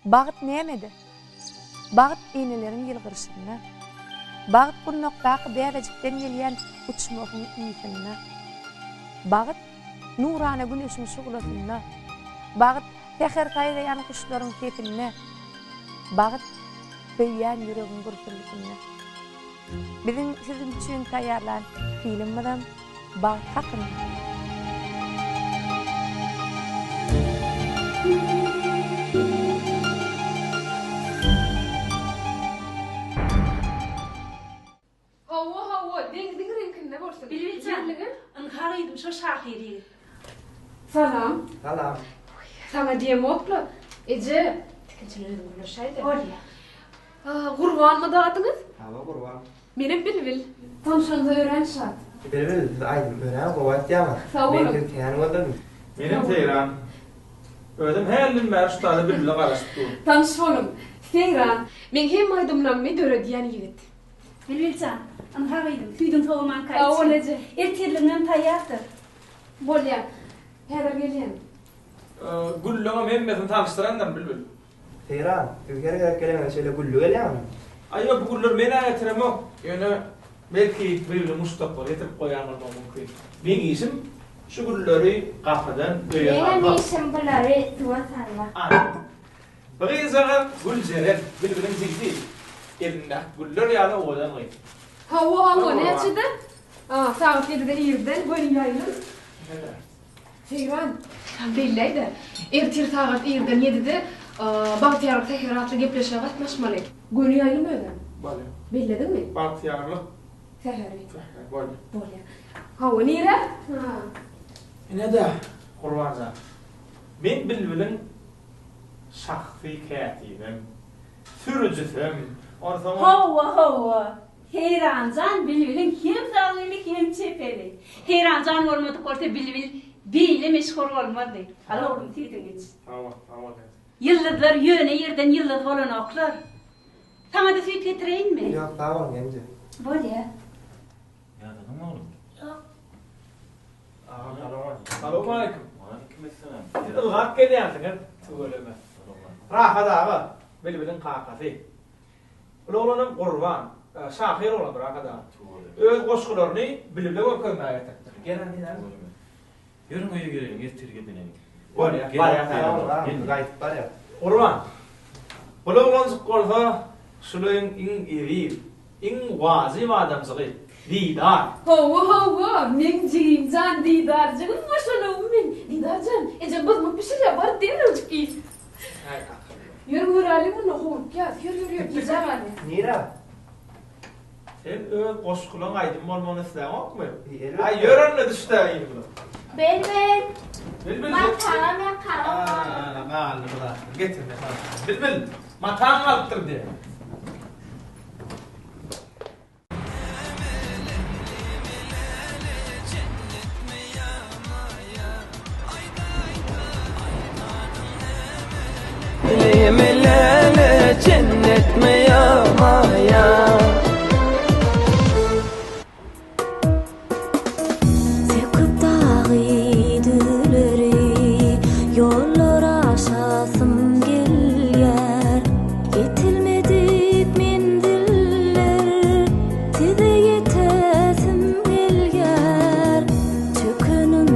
Bagyt nämedi? Bagyt iňeleriň ýylgyryşyna. Bagyt bu noktaky bäbejikden gelýän uçmagyň ýygyna. Bagyt nurana güneşiň şugulasyna. Bagyt teher taýdaýan kuşlaryň tepine. Bagyt beýän ýüregiň gurpurlygyna. Bizim sizin üçin taýýarlan film bilen Bagyt hakynda. Bilbilcan, şu şahiri. Salam. Salam. Sana diyem otlu. Ece, tikinçilerim bunu şeyde. Oraya. Kurban mı dağıtınız? Hava kurban. Benim Bilbil. Tanışanıza öğren şart. Bilbil, aydım öğren kovat diyama. Sağ olun. Ben Tehran oldum. Benim Tehran. Ödüm her gün ben şu tane Bilbil'e karışıp durdum. Tanış olun. Tehran. Men hem aydımdan mı döre diyen yigit. Bilbilcan, anharaydım. Tüydüm toğuman kayıtsın. Aa, olacak. Ertirliğinden tayyardır. Bolya. Heber geliyen. Güllüğüm hemmesini tanıştırandan Bilbil. Tehran, Türkiye'ye gelene şöyle güllü geliyor mu? Ayyo bu güllür beni getirem o. Yani belki Bilbil'i Mustafa getirip koyanlar mümkün. Benim isim şu güllüleri kafadan duyarlar. Benim işim bunları tuvatarlar. Anladım. Bakın sana Gülceren, Bilbil'in zikri. Elinde güllür yani oğlan koyun. Hava hava ne açıdı? Saat 7'den 20'den böyle yayılır. Tehran. Belleydi. Ertir saat 7'den 7'de Bahtiyar Teherat'la gepleşe gatnaşmaly. Gönü yayılım öyle. Böyle. Belledin mi? Bahtiyarlı. Teheri. Böyle. Bolya. Hava nere? Ne de kurbanca. Ben Bilbil'in şahsi katibim. Sürücüsüm. Hova. Heyrancan Bilbil'in hem zalili hem çepeli. Heyrancan olmadı korte Bilbil biyle meşhur olmadı. Ala oğlum tüydün geç. Tamam. Yıllıklar yöne yerden yıllık olan oklar. Sana da süt getireyim mi? Yok, tamam gence. Bolya. Yadın mı oğlum? Yok. Selamun aleyküm. Aleykümselam. Ilgak geliyorsun, tügöleme. Rahat abi, Bilbil'in kakası. Oğlanım Kurban, Şahir olan rahat abi. Öz koşkularını Bilbil'e koymaya getirdim. Gelen neler? Yürün öyle görelim, getir gidelim. Var ya, Gayet var ya. Kurban. Oğlan sıkılsa, şulayın in iri, in vazim adamsıgı, didar. Hava. Men ciğimcan didarcığım maşallah men. Didarcan. Ece bozmak bir şey yapar denir ki. Yürü Ali bunu hoğup ya. Yürü. Güzel Ali. Nira. Sen öz koşkulan aydın olmanı isteyen yok mu? Evet. Ay yörünle düştüğün bunu. Bilbil. Matağım ya karam. Aa, getirme sana. Bilbil, matağın alttır diye. Lele cennet mi ya maya? Sıkıp dağıdıları yollara aşasım gelyer. Getirmedik mendiller size yetesim gelger. Çökünün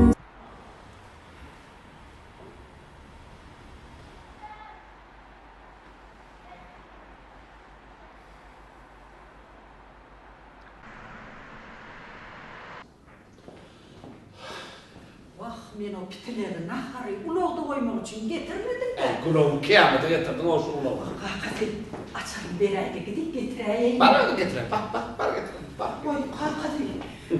Men o pitileri naharı ulağda koymak için getirmedim de. Kulağımı kıyamete getirdin olsun ulağı. Hakikaten açalım berayda gidip getireyim. Bana da getirin. Bak bana getirin. Bak. Oy hakikaten.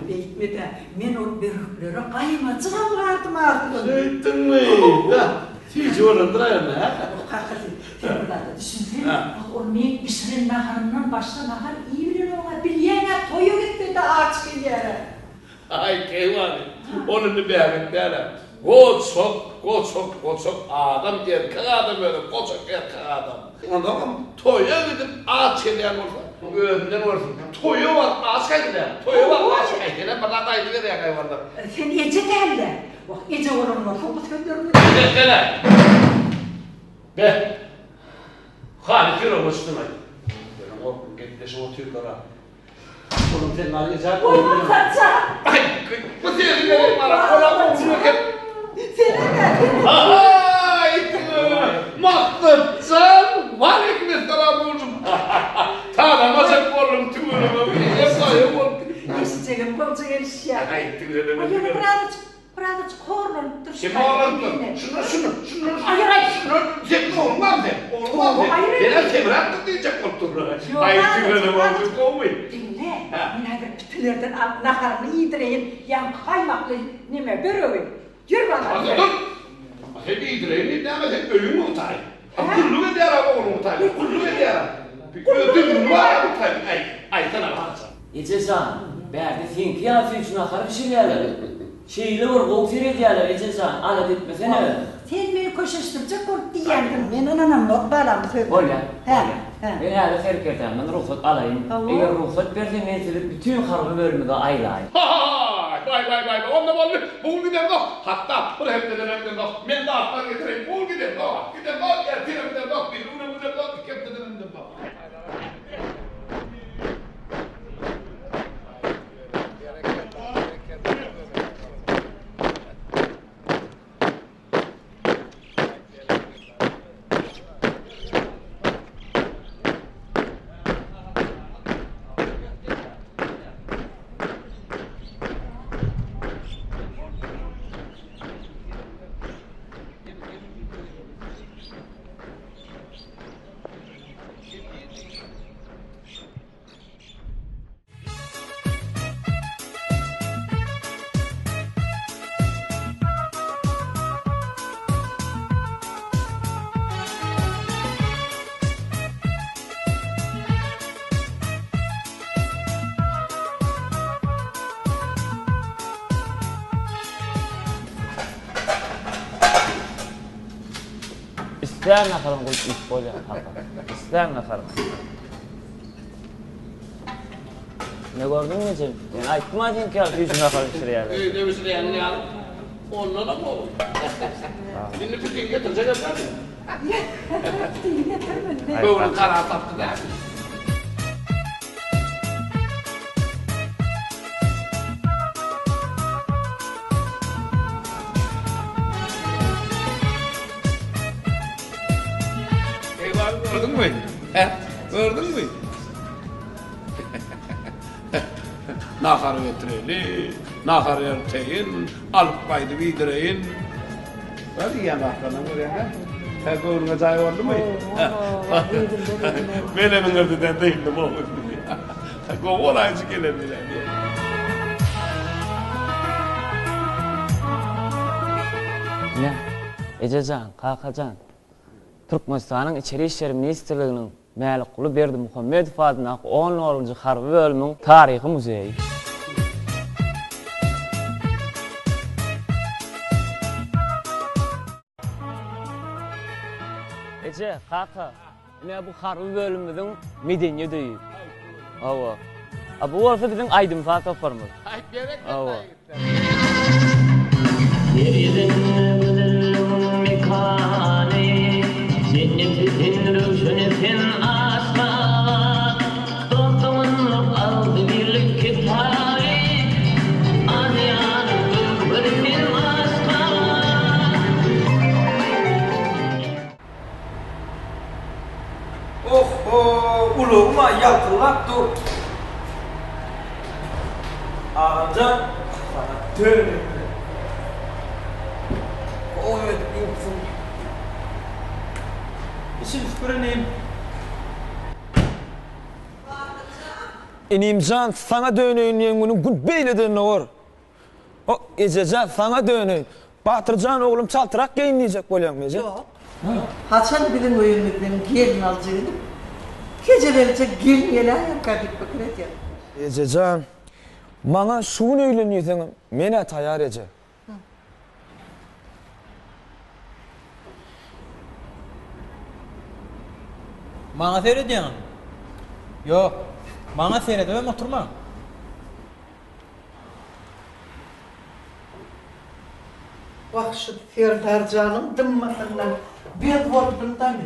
Beyitmede men o berüklere kaymacığa vardım artık. Söylettin mi? Hiç orandıra ne? Hakikaten. Bunlarda düşünsene. Bak o men pişiren naharından başka nahar iyi bilir ola. Bilyene toyu gitti de aç bir yere. Ay keyvani. Onun bir derler. Koçok adam erkek adam öyle koçok erkek adam. Ondan toya gidip ağaç gelen olsa. Öğünden olsun. Toyu var ağaç gelen. Toyu var ağaç gelen. Bana da ayrı gelen hayvanlar. Sen ece derler. Bak ece olanlar. Fakat göndermiyor. Gel. Be. Hadi kira başlamay. Benim o gitleşim o Türklara. Bunun senin arayacak. Oğlum kaça. Ay, bu senin benim ara. Ola bu ülke. Senin Ay, Mahmutcan, var ekmek tarafım. Tanımasın oğlum tümünü. Yapayım oğlum. Geçeceğim, bolcayım şey. Ay, tümünü. Ay, Bradıç kornun dur. Kim oğlum? Şunu. Hayır. Sen olmaz sen. Olmaz sen. Bana tebrak diyecek otur. Ay, tümünü oğlum koymayın. Dinle. Minaydır pütülerden naharını yedireyin. Yan kaymaklı neme böröğün. Yürü bana. Hadi dur. Hep iyidireyim. Ne ama sen ölümü utayım. Kullu ve diğer abi onu utayım. Kullu ve diğer abi. Ödümün var abi utayım. Ay sana bakacağım. Ececan, berde sen kıyafı için akar bir şey yerler. Şeyle var, boksir ediyorlar Ececan, alet etmesene. Sen beni koşuşturacak kork diyendim. Ben anam yok balam söyle. Ola, He. ben hadi serkerden, ben ruhsat alayım. Eğer ruhsat versen ben size bütün harbi bölümü de aylayım. Vay. Onda var bul gidelim bak. Hatta bunu hep dedim bak. Ben de hatta getireyim. Bul gidelim bak. Gidelim bak. Gidelim bak. Bir bunu bak. Hep dedim bak. İsteyen nakarım kılıç iş boyla haka. İsteyen nakarım. Ne gördün mü Cem? Yani ayıttım acın kıyafı için nakarım şuraya. Demişsin yani. Onlara mı olur? Şimdi bütün getirecek efendim. Böyle karar taptı da. Gördün mü? Gördün mü? Nahar ötüreli, nahar erteyin, alıp baydı bildireyin. Hadi yan aklına buraya. Göğrüne cay oldu mu? Benim ördüden değildim oğlum. Kovalayıcı gelendiler. Ne? Ececan, Kakacan. Türkmenistan'ın içeri işleri ministerliğinin Məlikulu Berdi Muhammedov adına 10. Harbi bölümünün tarihi müzeyi. Ece, Kaka, ne bu harbi bölümümüzün medeni düğü. Ava. Bu olsa bizim Aydın Fatih Farmız. Ay gerek Ava. Yerin güzelliğin mekanı, cennetin rüşnetin asma, dostumun aldı birlik kitabı, azyanın ömrünün asma. Oh, uluma yaltılak dur. Ağacan sana dönüm. Evet, yoksun. İşin süpüreneyim. İnimcan sana dönüyün yengunun gün beyleden olur. O Ececan sana dönüyün. Batırcan oğlum çaltırak giyinleyecek bolyam Ece. Yok. Hasan bilin oyunluklarını gelin alacağını. Gecelerce gelin gelen yakardık bakıret ya. Ececan, bana şuun öyleniyorsun, mene tayar Ece. Bana seyrediyorsun. Yok. Bana seyrediyorum oturma. Bak şu Ferdar canım dımmasından bir vurdum da mı?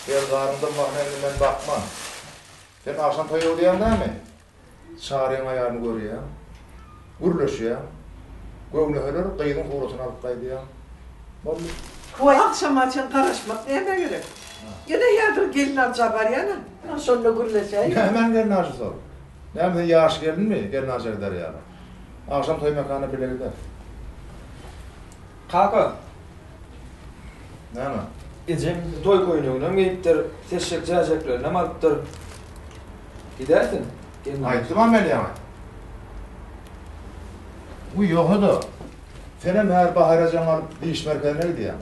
Gel qarından baxmayla men bakma. Sen akşam toy oluyan da mı? Çağırın ayarını görüyor. Gurlaşıyor. Gömleler qıydın qurutunu alıp qaydıya. Boldu. Koy akşam açın karışmak neyine gerek? Yine yardır gelin amca var yana. Sonra gürleşeyim. Hemen gelin ağacı sor. Ne yağış geldin mi? Gelin ağacı gider yani. Akşam toy mekanı bile gider. Kaka. Ne mi? Gece toy koyunuğundan geyiptir, teşek cacaklarına malıptır. Gidersin. Ayıttım ama ben yani. Bu yok da. Senem her bahara canlar diş merkezine gidiyem.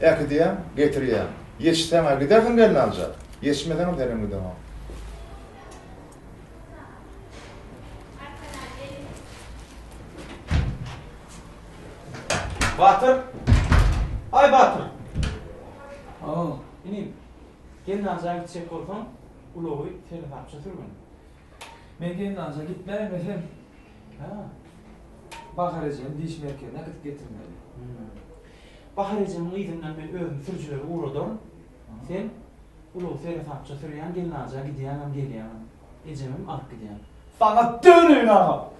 Eki diyem, getiriyem. Yetişsem gidersin gelin alacak. Yetişmeden o denem gidem o. Batır. Ay Batır. Oo, inim. Gelin ağaca gidecek olsam, uluğu seni tapşa sürgün. Men gelin ağaca gitmeyim efendim. Ha. Bahar ecem diş merkezine git getirmeli. Bahar ecem'in izinden ben özüm sürücüleri uğradım. Sen uluğu seni tapşa sürüyen gelin ağaca gidiyemem geliyemem. Ecem'im ark gidiyem. Sana dönün ağa!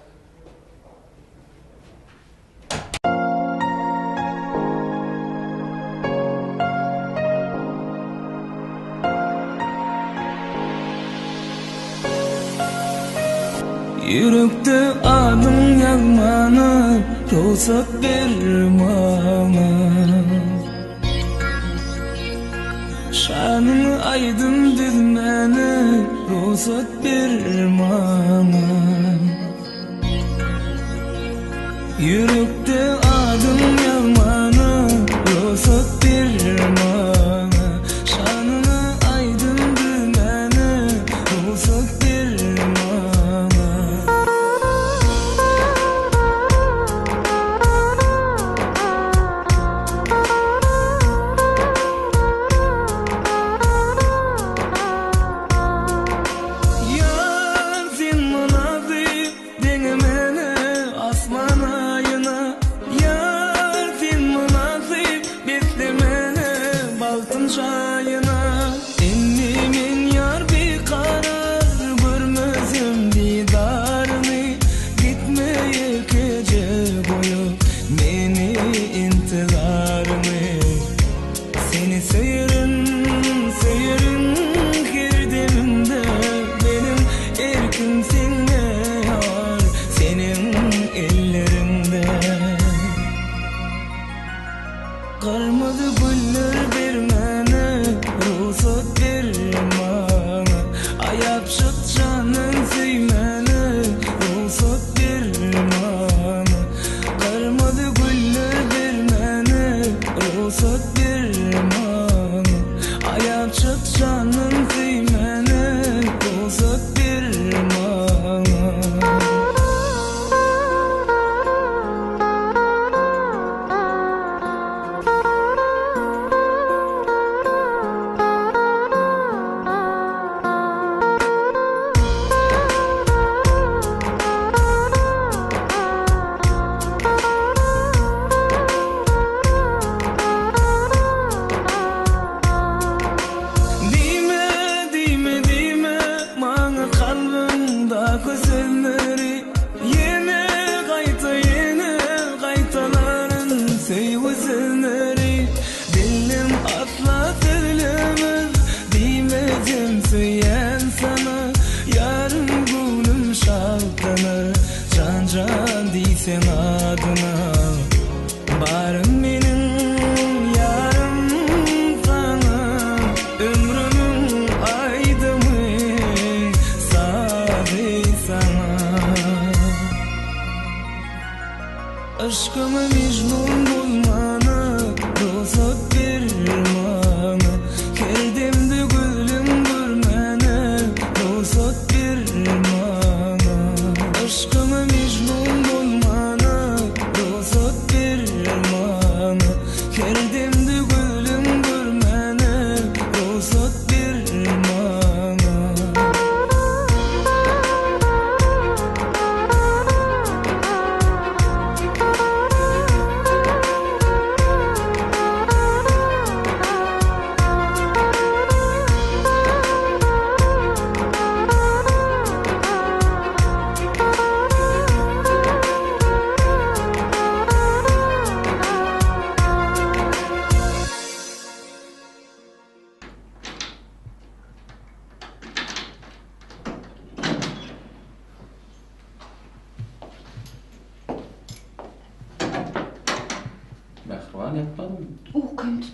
Yürekte adım yanmana ruhsat vermana. Şanını aydın dizmene ruhsat vermana. Yürekte adım yanmana ruhsat vermana. Şanını aydın dizmene ruhsat vermana.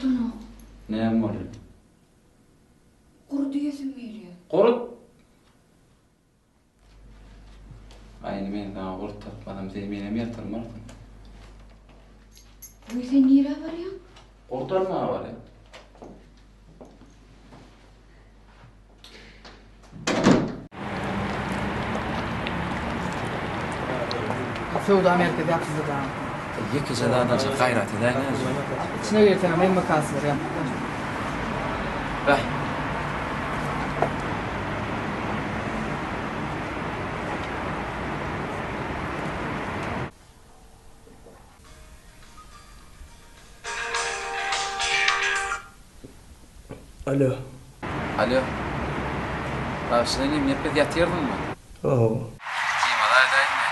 Kurtunu. Näme bolar? Kurdu yesim geliyor. Qurut. Ayni men daha qurut tapmadım, zemine mi yatırmardın? Bu sen nere varyan? Qurtarma var ya. Sevda Amerika'da yapsız da. Iki jadadan gayret edeyne. İçine girsen men makası var ya. Bah. Alo. Alo. Başlayayım, nepet yatırdın mı? Oo. Kıymalar dayma.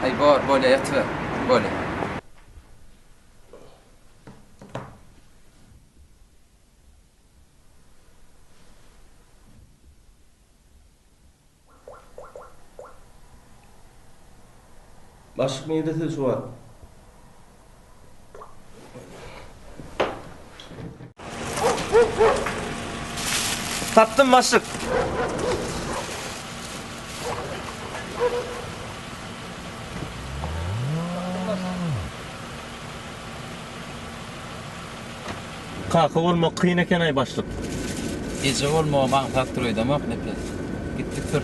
Ay böyle yatır. Böyle. Başlık neydi de şu var. Taptım başlık. Kalkı olma kıyın eken ay başlık. Gece olma bana faktörü demek nepet. Gittik tır.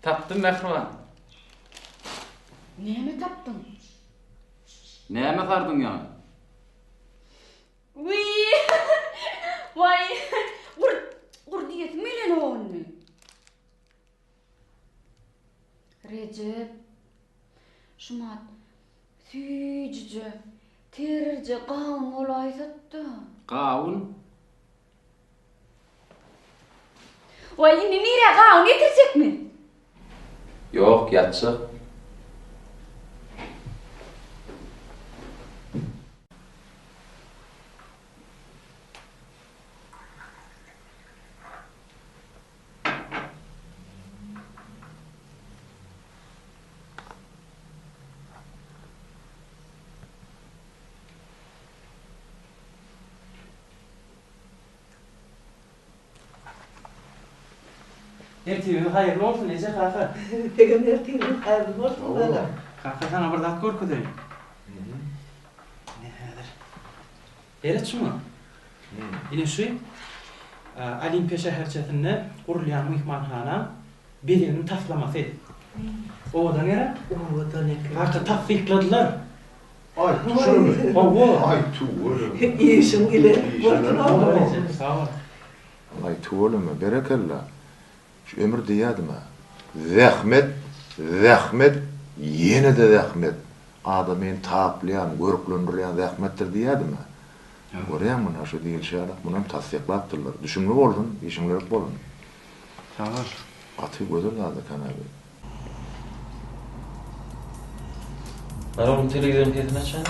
Taptım Mehriban. Näme tapdın? Näme kardın ya? Uy! Vay! Kurdu yesim geliyor onu. Recep. Şumat. Süyücü. Terci qawun olay sattı. Qawun? Vay indi nere qawun getirsek mi? Yok, yatsı. Ertiğin hayırlı olsun Ece kaka. Peki ertiğin hayırlı olsun bana. Kaka sana bir dakika korku deyim. Nedir? Evet şunu. Yine şu Olimpiya şehirçetinde kurulan mihmanhana birinin taslaması. Odan nere? Odan nere? Kaka tasfikladılar. Ay şunu. Ay tuğulu. İyişin ile. Sağ ol. Ay tuğulu mu? Berekella. Şu ömür diyadı mı? Zahmet, yine de zahmet. Adamın taplayan, görüklendirilen zahmettir diyadı mı? Görüyor musun? Şu değil şarak, bunun tasdiklattırlar. Düşünlü olun, işimlilik olun. Tamam. Atı gödür da kanabi. Aram televizyon tezini açalım.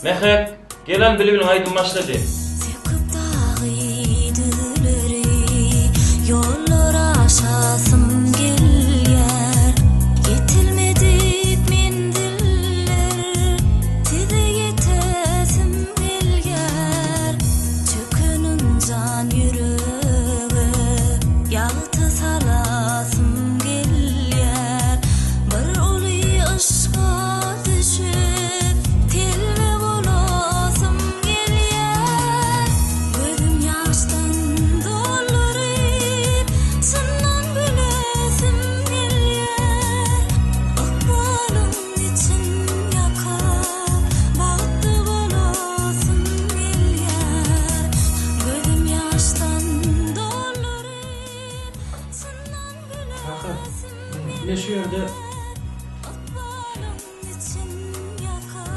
Mehmet, gelen bilibin aydın başladı. Yollar aşasım gelyer, getirmedik mendiller, tide yetesim gelger, çökünün can yüreği, yağıtı salasım gelyer, bir uli aşka düşüp, telve bolasım gelyer, gözüm yaştan Ne şu yerde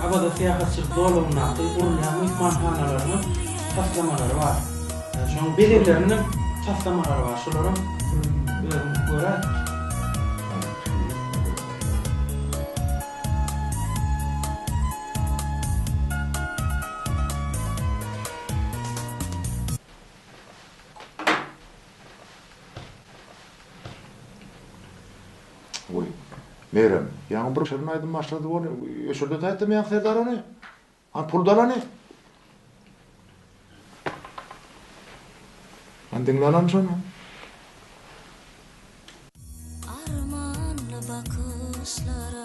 abada siyahatçılık doğruluğuna kurulan mihmanhanalarının taslamaları var. Şu an belirlerinin Çastamalar var, şolaryň göre. Oy. Meyrem, ýa-ni bir şerden aýdym başlady bol. Öşürde taýtdy men Serdar ony. Ha puldalany. Andinglanan şonu. Armanlı bakışlara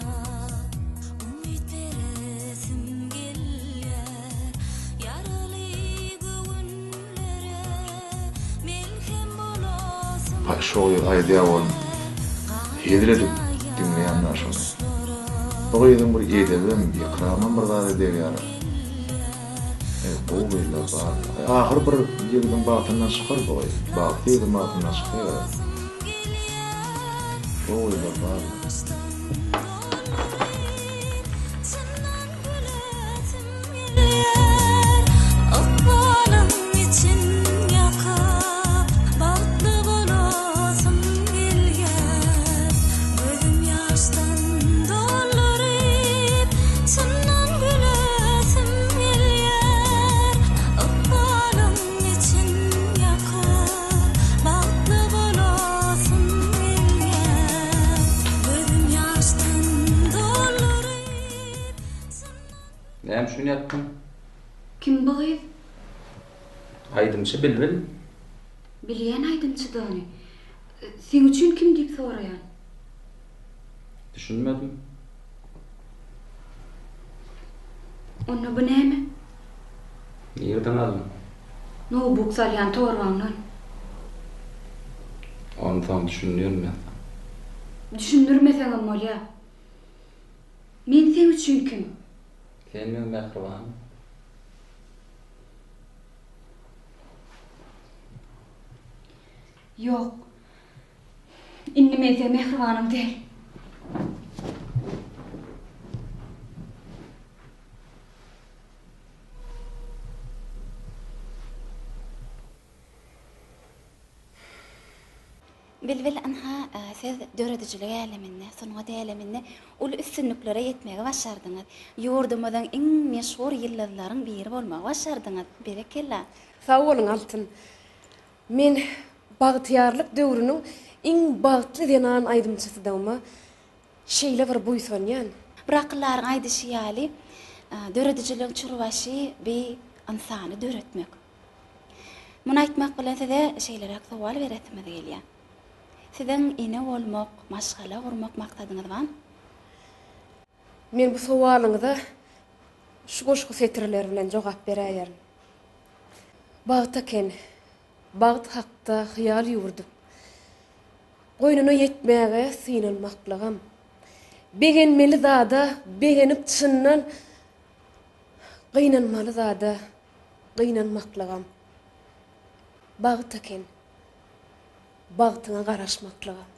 umid veresim gelýär. Yaraly göwnlere melhem bolasym. Ha şoý aýdýa bol. Hediredim dinleýänler şonu. O ýerden bir edebim, bir kramam bir zat edýär. Bu böyle var. Ahir bir ýerden batyndan çykyr boy. Bagty ýerden batyndan çykyr. Bu böyle var. Akbalım için yaka batlı bolasım gelýär. Gözüm ýaşdan dolaryp senden gülesim gelýär. Akbalım için yaka batlı bolasım gelýär. Gözüm ýaşdan dolaryp Näme şunu ýapdym? Kim boýy? Aýdymçy bilbil. Bilýän aýdymçydy ony. Sen üçin kim diýip soraýan? Düşünmedim. Onda bu näme? Ýerden aldım. Notebook salýan torbandan. Onu tam düşünýärm ben. Düşündürmeseň bolýa. Men sen üçin kim? Sen men mehriban. Yok. Inni men sen mehribanym däl. Bilbil anha siz döredicilik äleminde, sungat äleminde ul üstünlüklere yetmege başardyňyz. Ýurdumyzyň iň meşhur ýyllarlaryň biri bolmagy başardyňyz. Berekella. Sağ olun Altın. Men bagtyarlyk döwrüniň iň bagtly denan aýdymçysy däwme. Şeýle bir buýsanýan. Biraklar aýdyşy ýaly döredicilik çurbaşy bir insany döretmek. Muny aýtmak bilen size şeýlerek sowal beretime gelýär. Sizin ine olmak, maşgala gurmak maksadyňyz barmy? Men bu sowalyňyza şu goşgu setirler bilen jogap berýärin. Bagtaken, bagt hakda hyýal ýurdum. Goýnuny ýetmäge synalmaklygam. Begenmeli zada, begenip çynnan gynanmaly zada, gynanmaklygam. Bagtaken, bagtyňa garaşmaklygam.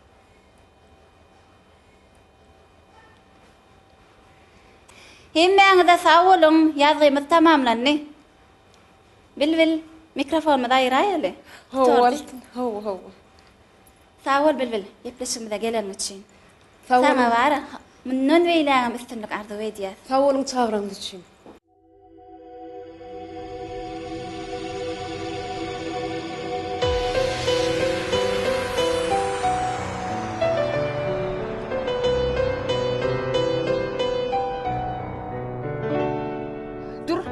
Hemmeňize sağ bolun, ýazgymyz tamamlandy. Bilbil, mikrofonumy da aýraýaly. Hawa. Sağ bol Bilbil, ýepleşigimize gelen üçin. Sağ olun. Sana bara, mundan beýläňim üstünlik arzu edýär. Sağ olun çağıraňyz üçin. Dur.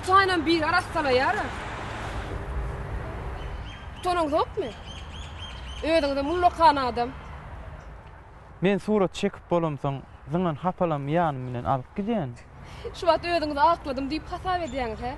çayla bir arasala yara. Tonun yok mu? Ödüňde mullokan adam. Men surat çekip bolamsoň, zyňan hapalam ýanym bilen alyp gidýän. Şu wagt ödüňde akladım diýip hasap edýäňiz he?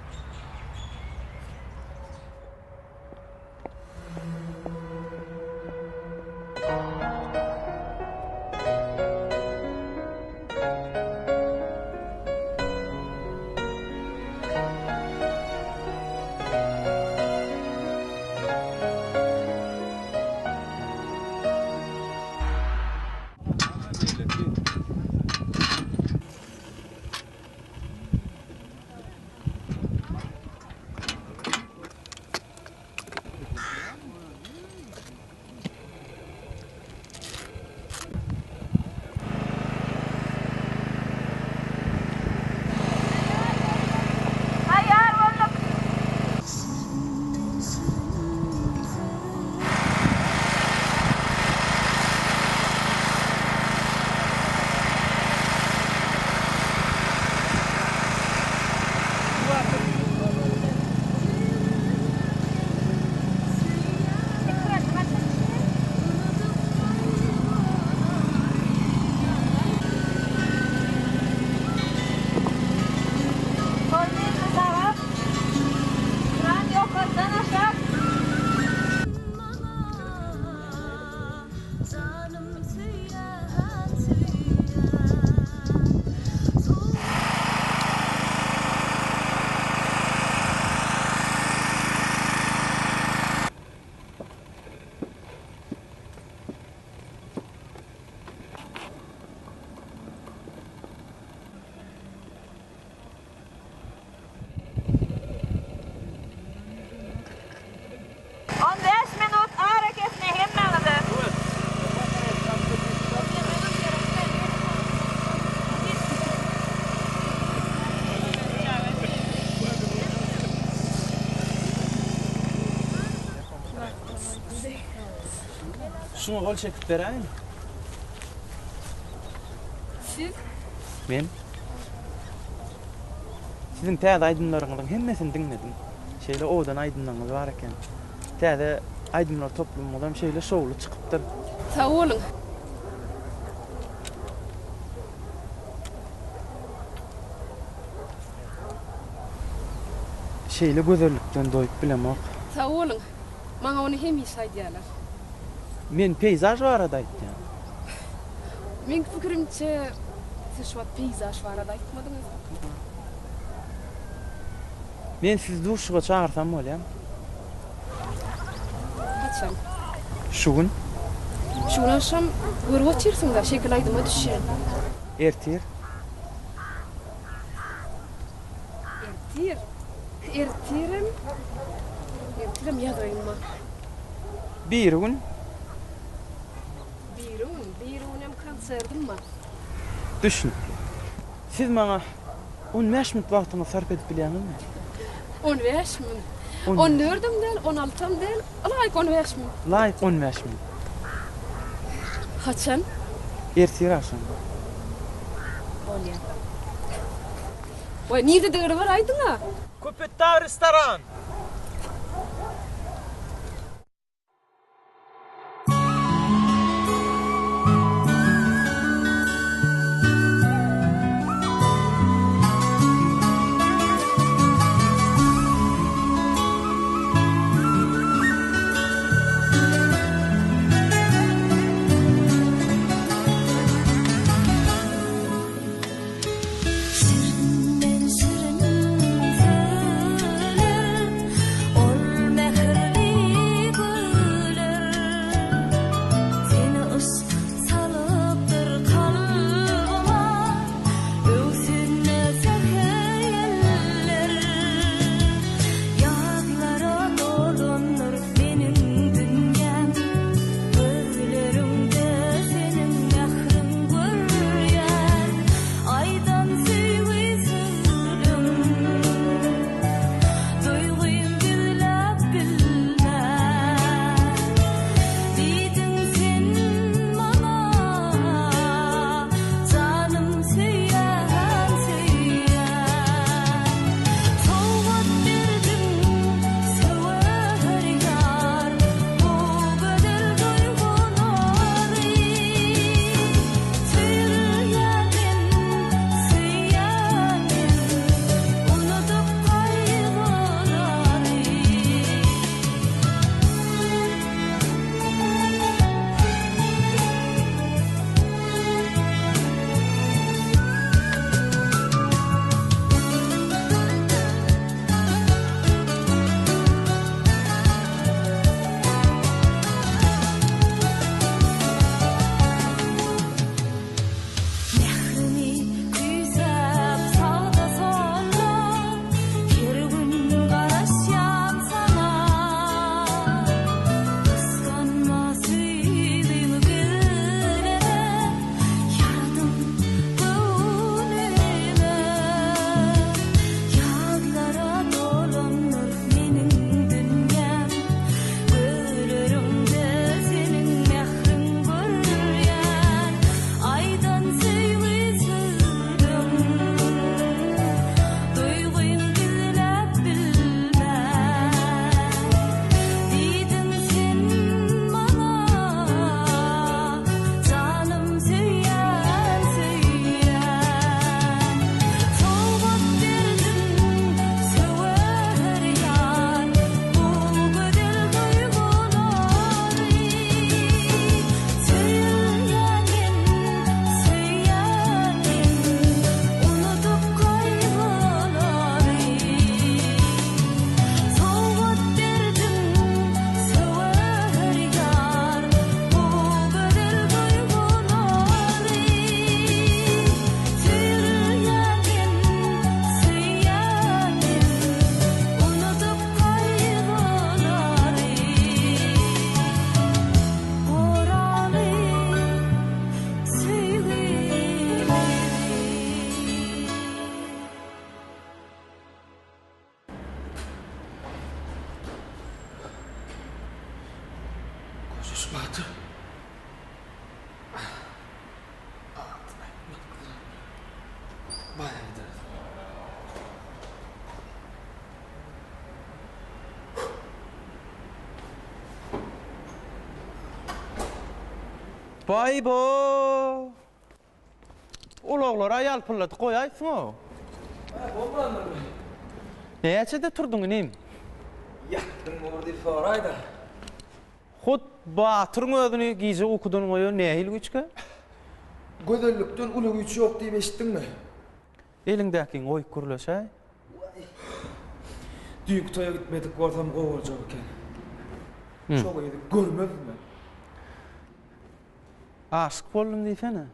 Şuna gol çekip bereyim. Siz? Men. Sizin täze aydınlaryňyzyň hemmesini dinledim. Şeýle odan aydınlaryňyz bar eken. Täze aydınlar toplumyňdan şeýle şowly çykypdyr. Sağ olun. Şeýle gözellikden doýup bilemek. Sağ olun. Maňa onu hem aýdýarlar. Men peyzaj barada aýtdym. Meň pikirimçe siz şu peyzaj barada aýtmadyňyz. Men siz duşuga çağırsam bolýam. Kaçam. Şugun. Şugun aşam görüp otursun da şekil aýdyma düşýän. Ertir. Ertir. Ertirim. Ertirim ýazyma. Bir gün. Bir gün hem konserdim var. Düşün. Siz maňa 15 minut wagtyňy sarf edip bilýäňizmi? 15 min. 14 14'üm del, 16'm del, alayk 15 min. Laýyk 15 minut. Haçan? Ertir aşam. Bolýar. Oy, nirde döre var aýdyňa? Köpetdağ restoran. Sirinden söyle Batır. Bayağı Bay bo. Ulaqlar ayal pılladı koyaysın o. Näçede turdun inim? Yattın orada farayda. Hut Batır'ın özünü gize okudun goýan nähil güçke? Gözellikden uly güç ýok diýip eşitdiňmi? Elingdäki goý kurlaşa. Düýük toýa gitmedik bolsam gowurjak eken. Şoňa edip görmezmi? Aşyk boldum diýsene.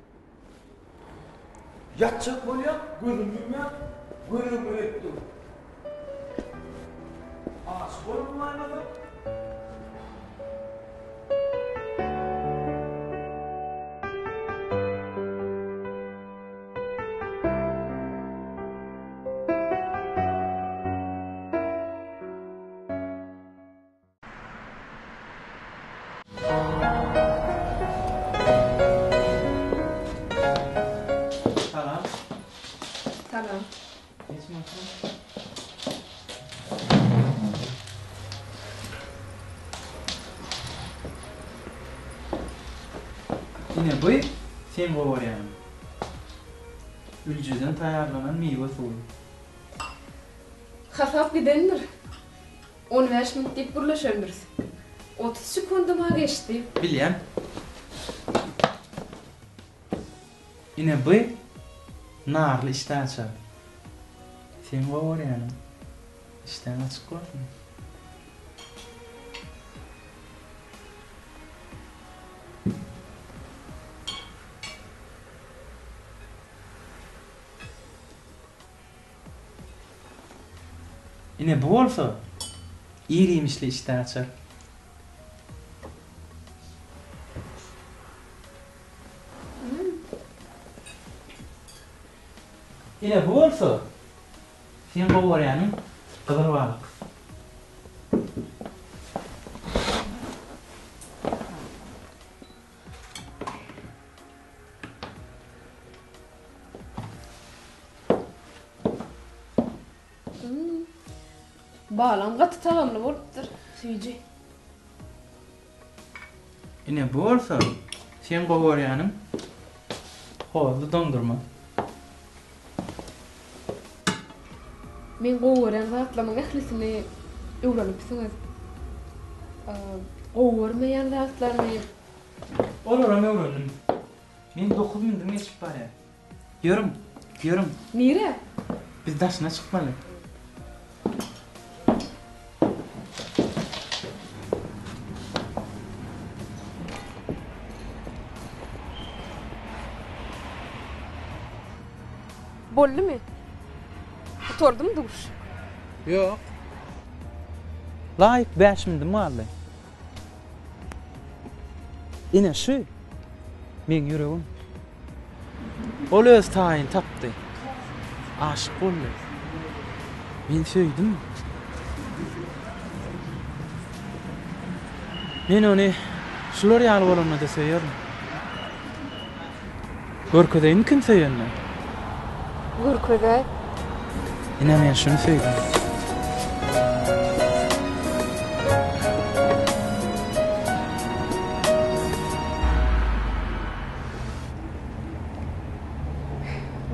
Ýatjak bolýar, gözüm ýumýar, gözüm öýtdi. Aşyk boldum aýnada. Tamam. Yine bu sen gowaryan. Ülcüden taýarlanan meýwe suwy. Hasap gidendir. 15 minut diýip burlaşandyrs. 30 sekunduma geçti. Bilýän. Yine bu narly iştäçä. Sen gowaryan. İşten açyk bolsun. Yine bu bolsa irimişli iştäçä. Yine bu bolsa sen gowarýanyň gyzyr balyk. Balam gaty tagamly bolupdyr. Süýji. Yine bu bolsa sen gowarýanyň howly dondurma. Men gowaran zatlamyň ählisini öwrenipsiňiz. Gowarmaýan zatlarny Olaram öwrendim. Men 9 mindim geçip barýar. Ýörüm. Nire? Biz daşyna çykmaly. Boldumy? Oturdum duş. Yok. Laýyk 5 mindim bardy. Ine şu. Men ýüregim. Ol öz taýyny tapdy. Aşyk boldy. Men söýdüm. Men ony şular ýaly bolanda söýýärdim. Görkedeýin kim söýýänler? Görkege. Ine men şunu söýdüm.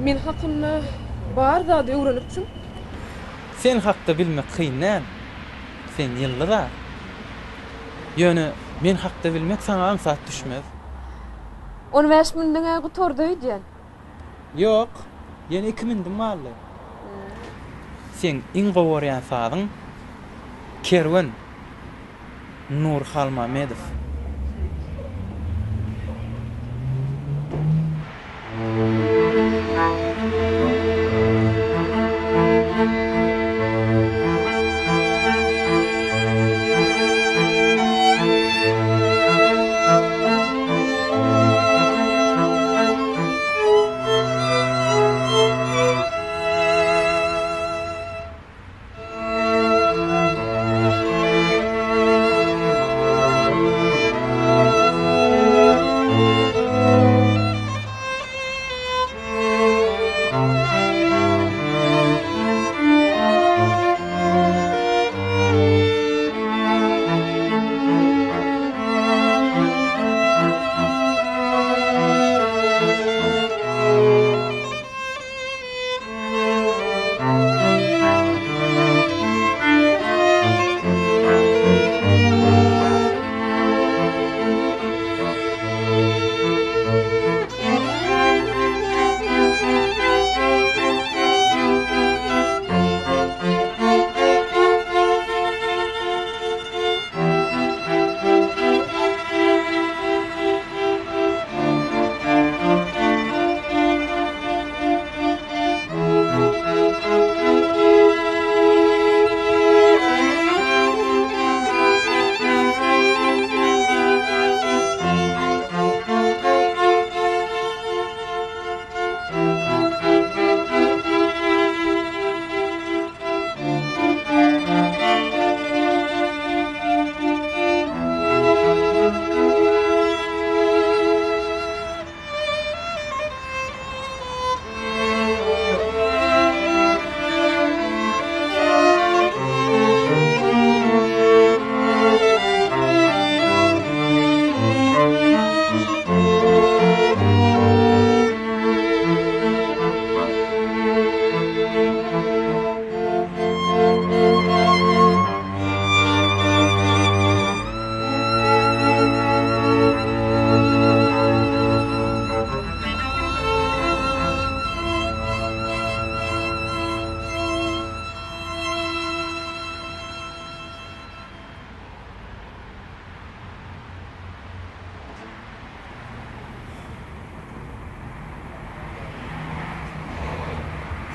Men hakynda bar zady öwrenipsiň. Sen hakda bilmek kynnan. Sen ýyllara. Ýöne men hakda bilmek saňa ansat düşmez. 15 mindiňe gutordy diýen. Yok. Ýene 2 mindim barly. Sen iň gowarýan sadyň Kerwen Nur Halmamedow.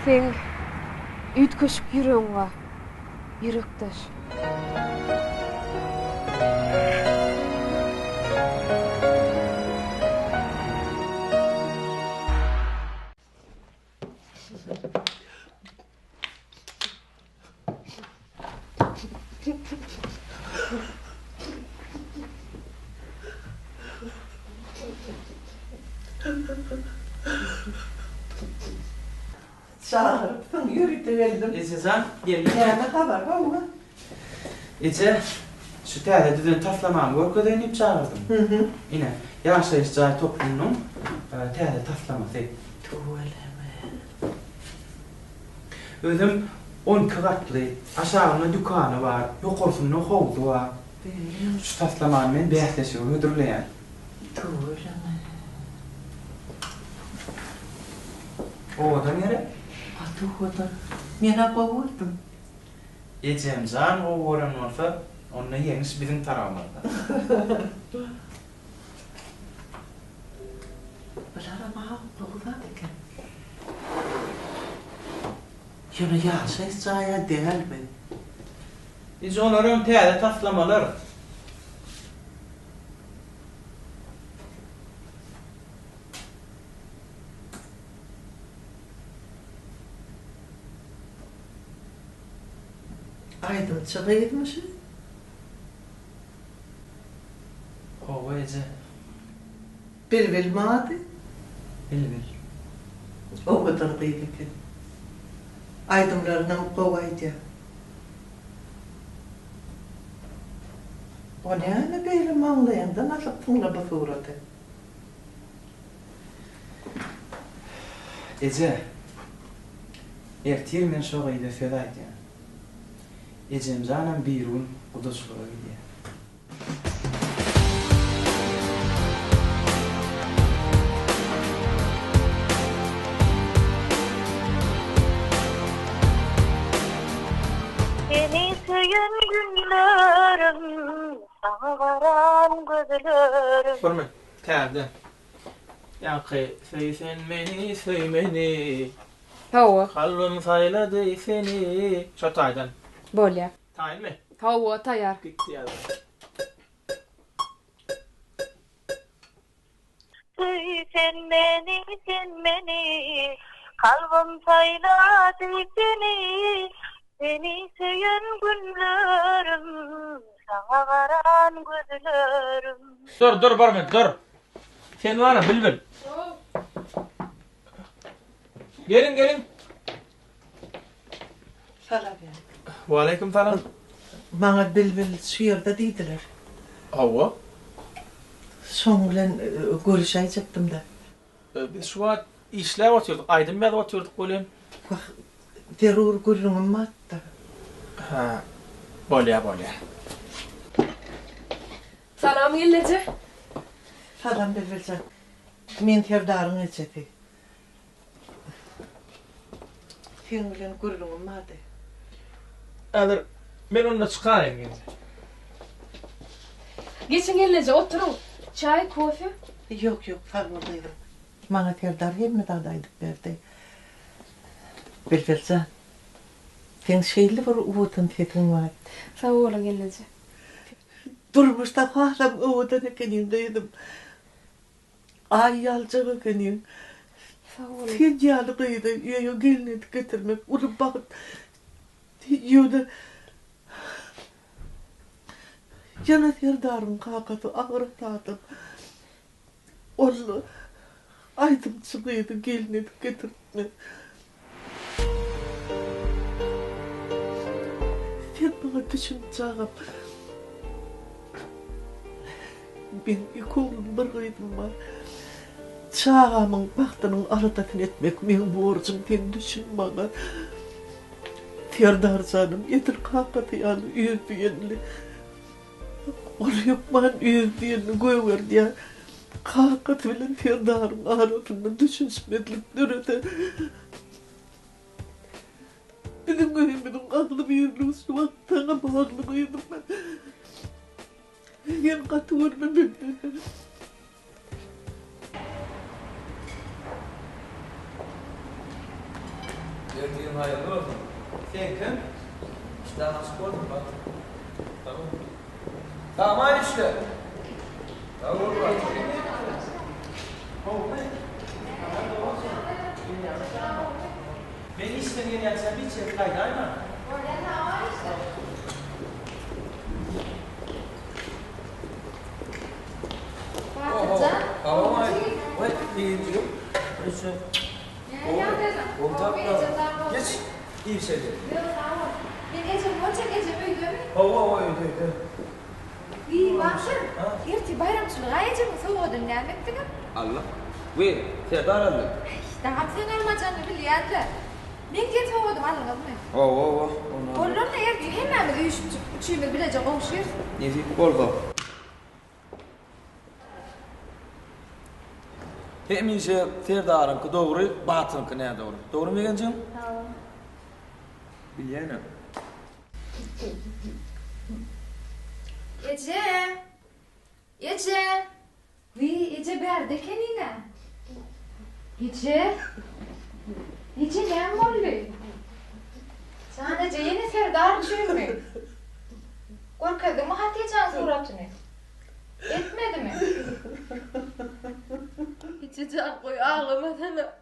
Sen üt köşük yüreğin var. Yürektaş. Çağırıptın, yürütüverdim. Ecezan, gelin. Yani haber var mı? Ece, şu täällä düdün taslamağın görkö dönüp çağırdım. Yine, yavaş yavaş cay toplumun täällä taslaması. Özüm 10 katlı, aşağına dükkanı var, yukarısında havlu var. Şu taslamağın men bähleşiyor, ödürleyen. O adam yere? Tuğudan. Mena kovurdum. Ecemcan o oran olsa, onunla yeniş bizim tarafımızda. Bulara bağım doğudan eken. Yana yaşayız caya değil mi? Biz onların täällä taslamalar. Aydın çıkıyordmuşum. O Ece. Bilbil madı. Bilbil. O kadar kıydı ki. Aydınlarından kovaydı. O ne ana böyle manlayanda nasıl tınla bakıvradı? Ece. Ertir men şoğaydı fedaydı. Ecemcan'ın birun odasılığı gidiyor. Seni söyün günlerim, sana varan gözlerim. Görme, täällä. Yankı, sen beni, söymeni. Hava. Kalbim sayladı seni. Şu taydan. Bolya. Tayin mi? Hava tayar. Gitti ya. Sen beni, kalbim sayladı seni. Seni söyün günlerim, sana varan gözlerim. Dur barmen, dur. Sen var ya, bilbil. Gelin. Selam ya. Ve aleyküm selam. Bana bilbil şiirde deydiler. Hava. Son bilen görüşecektim de. Biz şu an işler atıyorduk. Aydın ben atıyorduk böyle. Terör gurrunum matta. Ha. Bolya. Salam gelece. Salam bilbilcan. Men terdarın içeti. Sen bilen gurrunum matta. Eğer ben onunla çıkarayım şimdi. Geçin gelece oturun. Çay, kofe. Yok, farmalıydım. Bana terdar hem dadaydık berdi. Bilbilcan. Sen şeyli bir uğudun tetin var. Sağ olun gelece. Durmuşta hahlam uğudan ekenindeydim. Ay yalcağı ekenin. Sağ olun. Sen yalıqıydı, yo gelinit getirmek, ulup bakıp. Yoda. Yana terdarın kakatı ağırıp tadım. Ollu. Aydım çıkıydı, gelinit getirmek. Sen bana düşüneceğim. Ben iki oğlum bir kıydım var. Çağamın baktının arıdakini etmek men borcum sen düşün bana. Terdar canım yedir kakatı yani üyüdüyenli. Oluyor bana üyüdüyenli koyuverdi ya. Kakatı bilen terdarın arasında düşünsmedlik dürüde. Benim köyümün aklı bir yerlisi vaktana bağlılıydım ben. Yen katı vermemek. hayırlı olsun. Sen kim? İşte aşık oldum bak. Tamam. Tamam işte. Tamam bak. Ben istemeye gelsem bir çift kaydayım mı? Tamam ay. Vay iyi diyor. Neyse. Geç. İyi bir şey değil. Ben Ece boçak Ece öyle mi? Hava öyle. İyi baksın. Erti bayramçılık Ece mi soğudun ne ettin? Allah. Ve Serdar'la. Daha sen almacanı biliyordu. Ben gel soğudum Allah'ım. Oo. Olur da erti hemen mi üçümü bilecek konuşuyor. Ne diyeyim? Oldu. Hemişe Serdar'ınki doğru, Batın'ınki ne doğru? Doğru mu gencim? Tamam. Bilyenim. Ece. Ece. Ece berde kenine. Ece. Ece ne oldu? Sadece yeni Serdar düşürmü? Korkadı mı Hatice'nin suratını? Etmedi mi? Ece can koy ağlama sana.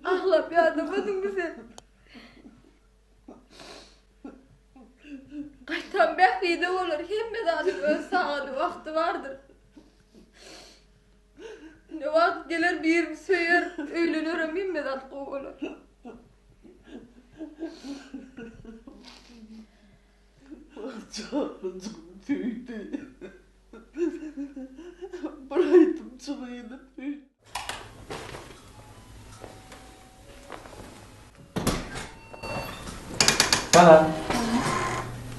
Ağlap yardımadın bize. Kaytan bekliği olur. Hemmedanın öz sağlığı vakti vardır. Ne vakit gelir bir yerim söyler. Öğleniyorum hemmedan kovulur. Canım tüydü. Bıraktım çılığını tüydü. Bana.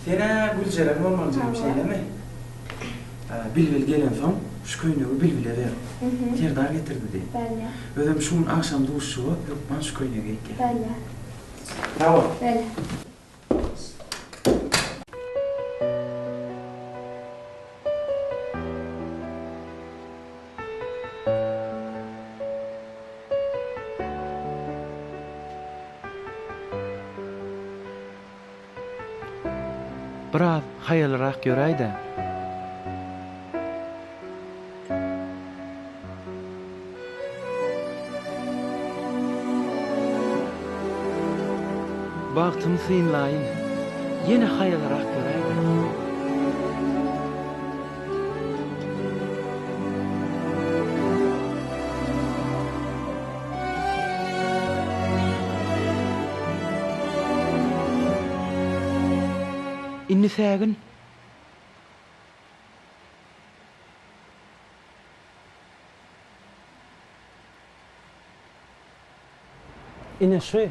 Sene Gülcer'e normal bir şey değil mi? Bilbil gelen son şu köyünü Bilbil'e ver. Serdar getirdi diye. Belli. Ödüm şunun akşam duşu yok ben şu köyüne gittim. Belli. Tamam. Belli. Biraz hayalrak göreydi. Baktım sıyınlayın. Yine hayalrak göreydi. İnni sägin. Ine şu.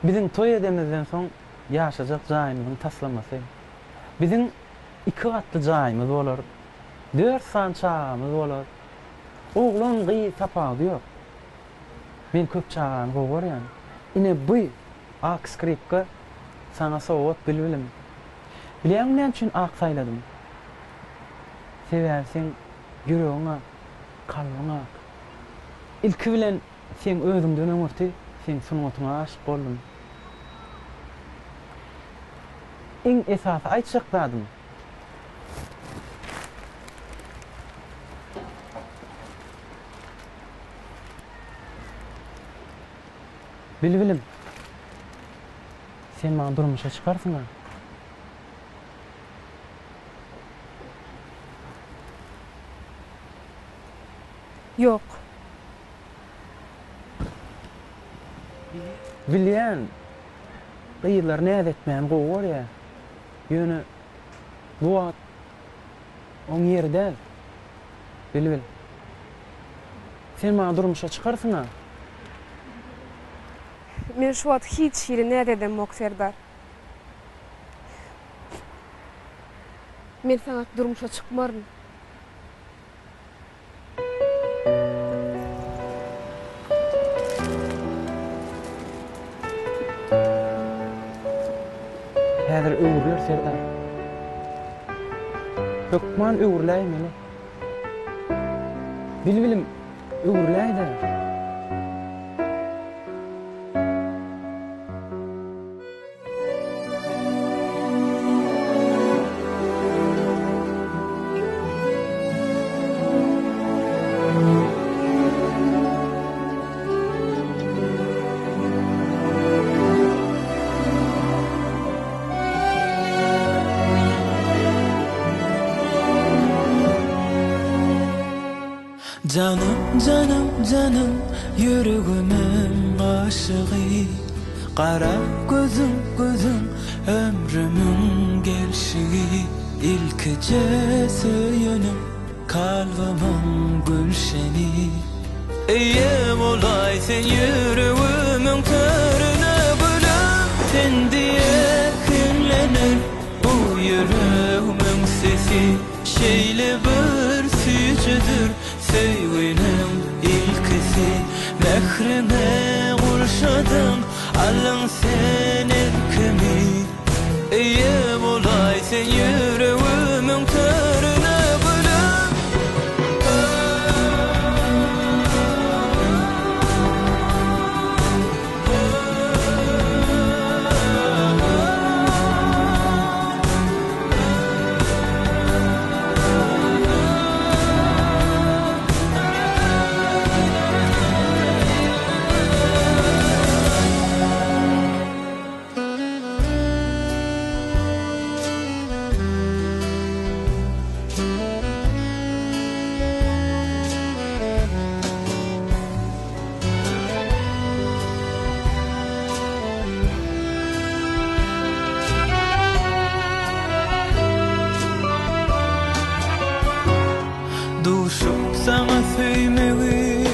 Bizim toy edemizden soň ýaşajak jaýymyzyň taslamasy. Bizim 2 gatly jaýymyz bolar. 4 san çağımız bolar. Oglan gyý tapagy ýok. Men köp çağany gowar ýani. Ine bu ak skripka sana sowat bilbilim. Bilýän näme üçin ak saýladym? Seversiň ýüregiňe, kalbyňe. Ilki bilen sen özüňden öňürti, sen sunumatyňa aşyk boldum. Iň esasy aýtjak zadym. Bilbilim. Sen maňa durmuşa çykarsyň ha. Yok. Bilýän. Gyýylar näde etmän gowar ýa. Ýöne bu wagt oň ýerde. Bilbil. Sen maňa durmuşa çykarsyň ha. Men şu wagt hiç şeýle näde edem mok Serdar. Men saňa durmuşa çykmaryn. Häzir öwürler Serdar. Hökman öwürläýmeli. Bilbilim öwürläýdi. Canım, canım, canım, yüreğimin aşığı. Kara gözüm, gözüm, ömrümün gelşiği. İlkece söyünüm, kalbimın gülşeni. Eyyem olay sen yüreğimin körüne bölüm. Sen diye kinlenir bu yüreğimin sesi. Şeyle bir sücüdür sevgilim ilkisi. Mehrime kurşadım alın sen erkemi. Eyyem olay sen yüreğimin körüne bölüm. Duşup sana söymeyi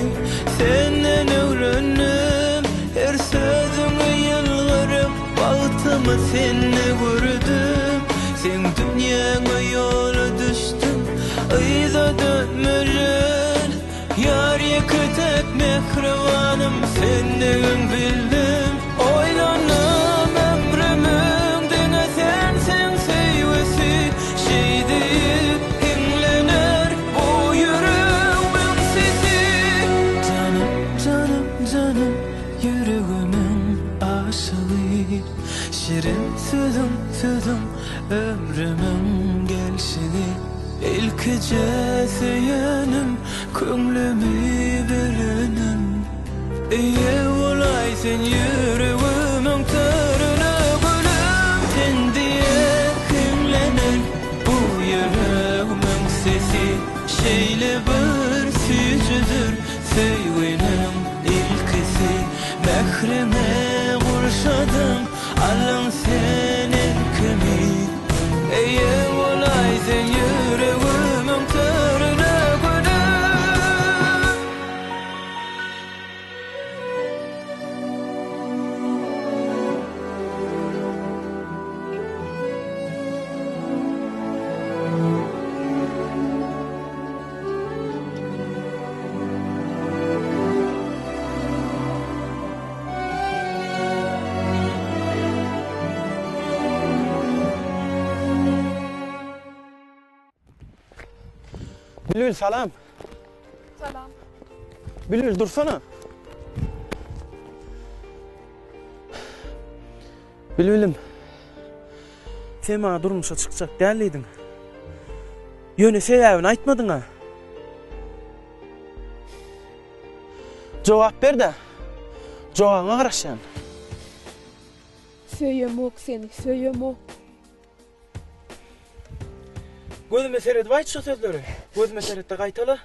senden öğrendim. Her sözünü yıllarım baltımı seni vurdum. Sen dünyana yola düştüm ayda dönmeden. Yar yıkıtıp mehribanım senden bildim. Oylanım ömrümün dine sensin sevgisi. Şey deyip inlenir bu yüreğimin sesi. Canım, canım, canım, yüreğimin aşığı. Şirin sözüm, sözüm, ömrümün gelşini. İlkece söyünüm, köngülümü bölünüm. Eye olay sen yüreğimin körüne bölüm. Sen diye kinlenir bu yüreğimin sesi. Şeyle bir sücüdür sevgilim ilkisi. Mehrime kurşadım alın sen erkemi. Eye olay sen yüreğimin körüne bölüm. Bülbül salam. Salam. Bülbül dursana. Bülbülüm. Sen bana durmuşa çıkacak değerliydin. Yöne sebebini aytmadın ha. Cevap ver de. Cevabına karışan. Söyemok seni, söyemok. Gözüme seyredip aytışık sözleri. Gözüme seyredip de kaytalı.